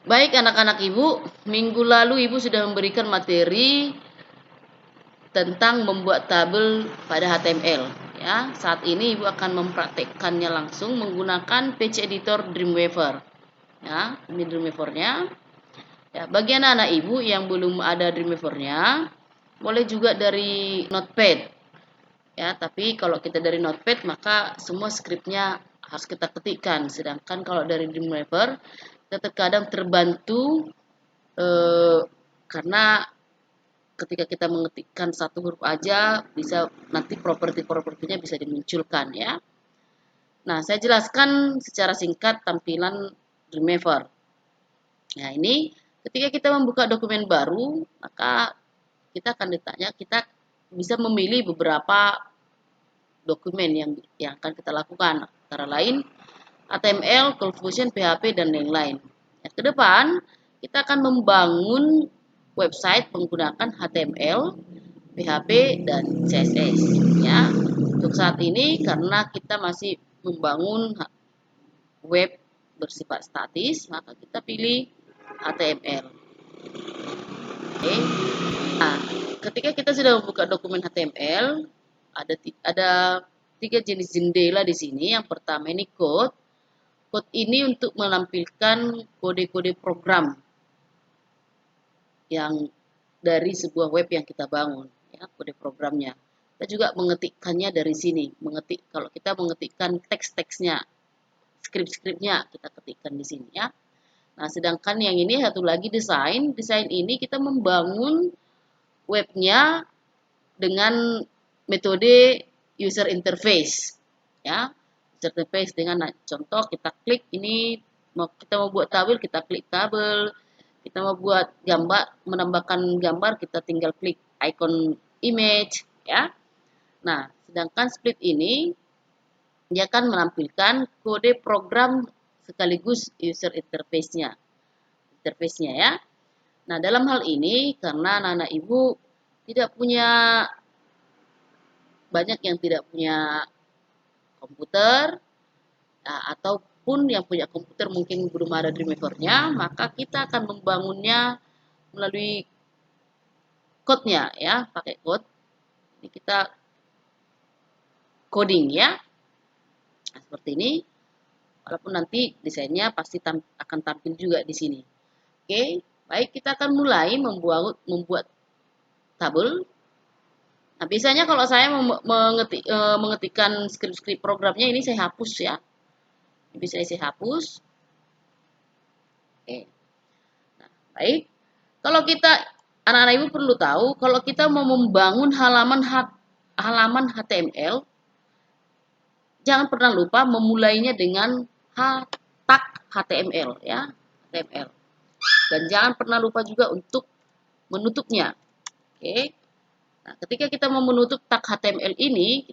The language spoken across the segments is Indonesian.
Baik anak-anak Ibu, minggu lalu Ibu sudah memberikan materi tentang membuat tabel pada HTML. Ya, saat ini Ibu akan mempraktekkannya langsung menggunakan page editor Dreamweaver. Ya, ini Dreamweaver-nya. Ya, bagi anak-anak Ibu yang belum ada Dreamweaver-nya, boleh juga dari Notepad. Ya, tapi kalau kita dari Notepad maka semua skripnya harus kita ketikkan. Sedangkan kalau dari Dreamweaver kita terkadang terbantu karena ketika kita mengetikkan satu huruf aja bisa nanti properti-propertinya bisa dimunculkan ya. Nah, saya jelaskan secara singkat tampilan Dreamweaver. Nah, ini ketika kita membuka dokumen baru, maka kita akan ditanya, kita bisa memilih beberapa dokumen yang akan kita lakukan, antara lain HTML, ColdFusion, PHP, dan lain-lain. Ya, ke depan kita akan membangun website menggunakan HTML, PHP, dan CSS. Ya, untuk saat ini karena kita masih membangun web bersifat statis, maka kita pilih HTML. Oke. Nah, ketika kita sudah membuka dokumen HTML, ada tiga jenis jendela di sini. Yang pertama ini code. Code ini untuk menampilkan kode-kode program yang dari sebuah web yang kita bangun, ya, kode programnya. Kita juga mengetikkannya dari sini. Kalau kita mengetikkan teks-teksnya, skrip-skripnya kita ketikkan di sini ya. Nah, sedangkan yang ini satu lagi desain. Desain ini kita membangun webnya dengan metode user interface ya. User interface dengan contoh kita klik ini, kita mau buat tabel, kita klik tabel. Kita mau buat gambar, menambahkan gambar, kita tinggal klik icon image ya. Nah, sedangkan split ini dia akan menampilkan kode program sekaligus user interface-nya. Interface-nya ya. Nah, dalam hal ini karena anak-anak Ibu tidak punya banyak yang tidak punya komputer, nah, ataupun yang punya komputer mungkin belum ada Dreamweaver-nya, maka kita akan membangunnya melalui code-nya ya, pakai code. Ini kita coding ya. Nah, seperti ini. Walaupun nanti desainnya pasti akan tampil juga di sini. Oke, baik kita akan mulai membuat tabel. Nah, biasanya kalau saya mengetikkan skrip-skrip programnya ini saya hapus ya. Bisa saya hapus. Oke. Nah, baik. Kalau kita anak-anak Ibu perlu tahu kalau kita mau membangun halaman HTML, jangan pernah lupa memulainya dengan tag HTML ya, HTML. Dan jangan pernah lupa juga untuk menutupnya. Oke. Nah, ketika kita mau menutup tag HTML ini,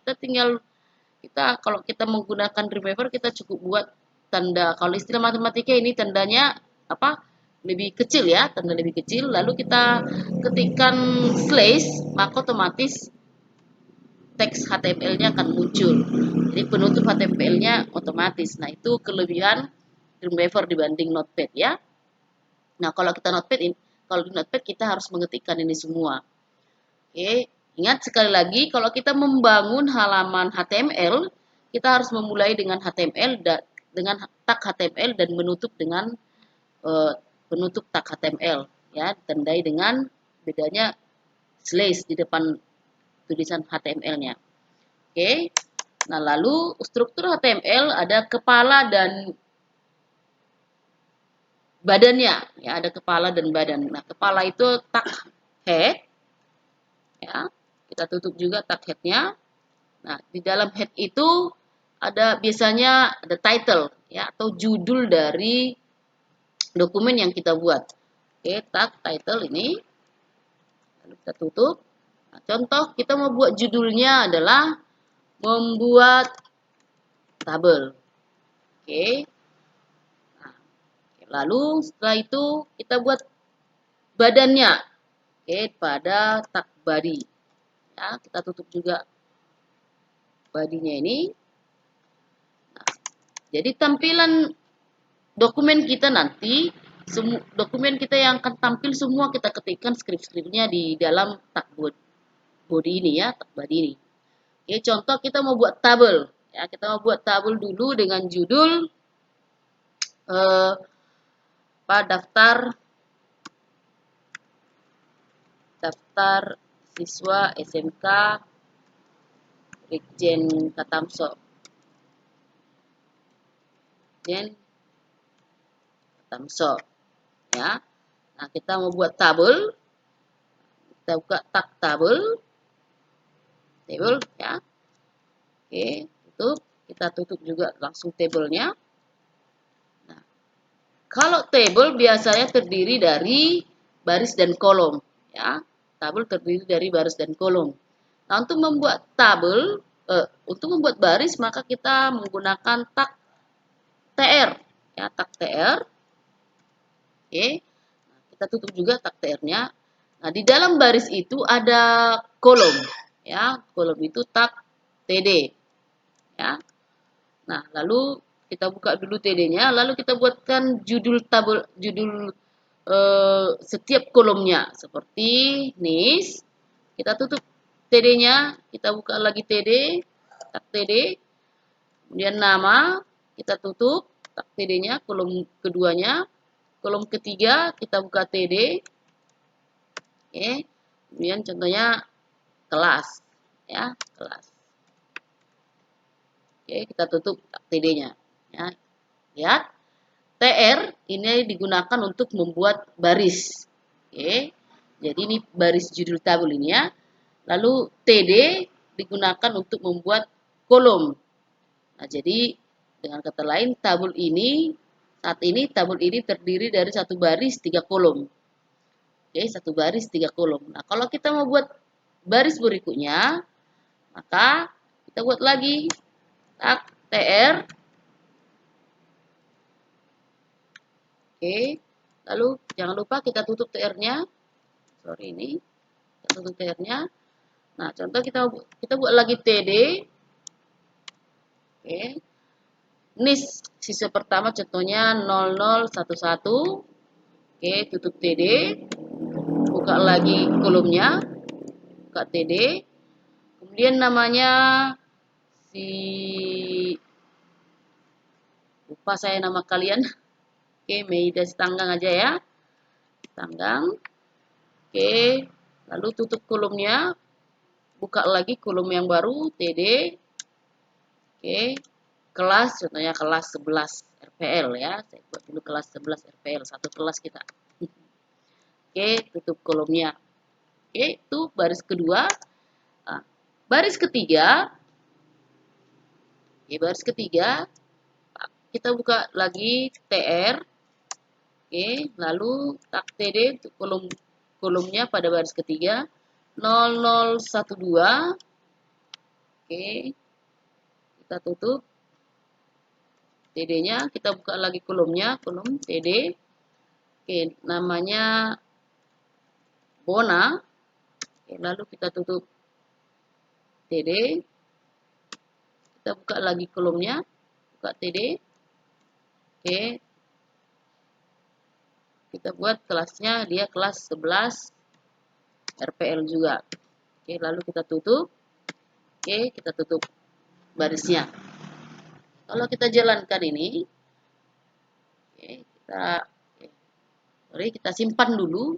kalau kita menggunakan Dreamweaver kita cukup buat tanda, kalau istilah matematika ini tandanya apa? Lebih kecil ya, tanda lebih kecil, lalu kita ketikkan slash, maka otomatis teks HTML-nya akan muncul. Jadi penutup HTML-nya otomatis. Nah, itu kelebihan Dreamweaver dibanding Notepad ya. Nah, kalau di Notepad kita harus mengetikkan ini semua. Oke, ingat sekali lagi kalau kita membangun halaman HTML, kita harus memulai dengan HTML dengan tag HTML dan menutup dengan penutup tag HTML ya, ditandai dengan bedanya slash di depan tulisan HTML-nya. Oke. Nah, lalu struktur HTML ada kepala dan badannya ya, ada kepala dan badan. Nah, kepala itu tag head ya. Kita tutup juga tag head-nya. Nah, di dalam head itu biasanya ada title ya, atau judul dari dokumen yang kita buat. Oke, tag title ini. Lalu kita tutup. Nah, contoh kita mau buat judulnya adalah membuat tabel. Oke. Nah, lalu setelah itu kita buat badannya. Oke, pada tag body. Ya, kita tutup juga badinya ini. Nah, jadi tampilan dokumen kita nanti dokumen kita yang akan tampil semua kita ketikkan script-scriptnya di dalam tag body ini ya, tag body ini. Oke, contoh kita mau buat tabel. Ya, kita mau buat tabel dulu dengan judul daftar siswa SMK Brigjen Katamso. Brigjen Katamso. Ya. Nah, kita mau buat tabel. Kita buka tag tabel ya. Oke, tutup. Kita tutup juga langsung tabelnya. Nah, kalau tabel biasanya terdiri dari baris dan kolom, ya. Tabel terdiri dari baris dan kolom. Nah, untuk membuat tabel, untuk membuat baris maka kita menggunakan tag TR, ya, tag TR. Oke. Nah, kita tutup juga tag TR-nya. Nah, di dalam baris itu ada kolom, ya. Kolom itu tag TD, ya. Nah, lalu kita buka dulu TD-nya, lalu kita buatkan judul tabel, setiap kolomnya seperti NIS. Kita tutup TD-nya, kita buka lagi TD, tag TD. Kemudian nama, kita tutup tag TD-nya, kolom keduanya. Kolom ketiga kita buka TD. Oke. Kemudian contohnya kelas, ya, kelas. Oke, kita tutup tag TD-nya. Ya. Lihat, TR ini digunakan untuk membuat baris. Oke. Jadi ini baris judul tabel ini ya. Lalu TD digunakan untuk membuat kolom. Nah, jadi dengan kata lain tabel ini saat ini tabel ini terdiri dari satu baris 3 kolom. Oke, satu baris 3 kolom. Nah, kalau kita mau buat baris berikutnya, maka kita buat lagi tag TR. Oke, lalu jangan lupa kita tutup TR-nya. Sorry ini, kita tutup TR-nya. Nah, contoh kita buat lagi TD. Oke. NIS siswa pertama contohnya 0011. Oke, tutup TD. Buka lagi kolomnya. Buka TD. Kemudian namanya lupa saya nama kalian. Oke, Meida Tanggang aja ya. Tanggang. Oke, lalu tutup kolomnya. Buka lagi kolom yang baru, TD. Oke, kelas, contohnya kelas 11 RPL ya. Saya buat dulu kelas 11 RPL, satu kelas kita. Oke, tutup kolomnya. Oke, itu baris kedua. Nah, baris ketiga. Oke, baris ketiga. Kita buka lagi TR. Oke, lalu tag TD untuk kolomnya pada baris ketiga. 0012. Oke, kita tutup TD-nya, kita buka lagi kolomnya, kolom TD. Oke, namanya Bona. Oke, lalu kita tutup TD. Kita buka lagi kolomnya, buka TD. Oke, kita buat kelasnya, dia kelas 11 RPL juga. Oke, lalu kita tutup. Oke, kita tutup barisnya. Kalau kita jalankan ini, kita simpan dulu.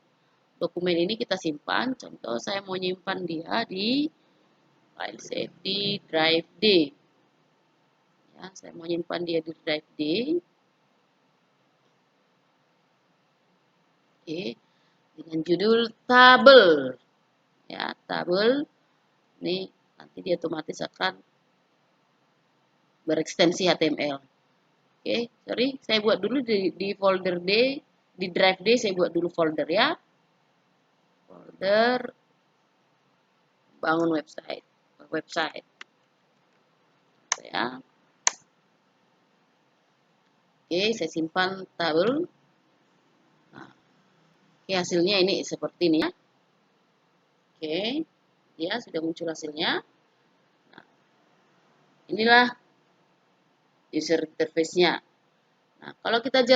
Dokumen ini kita simpan. Contoh saya mau nyimpan dia di file save di drive D. Ya, saya mau nyimpan dia di drive D. Oke, dengan judul tabel. Ya, tabel. Ini nanti dia otomatis akan berekstensi HTML. Oke, sorry, saya buat dulu di folder D, di drive D saya buat dulu folder ya. Folder bangun website. Ya. Oke, saya simpan tabel. Nah, oke, hasilnya ini seperti ini ya. Oke, ya sudah muncul hasilnya. Nah, inilah user interface-nya. Nah, kalau kita jalan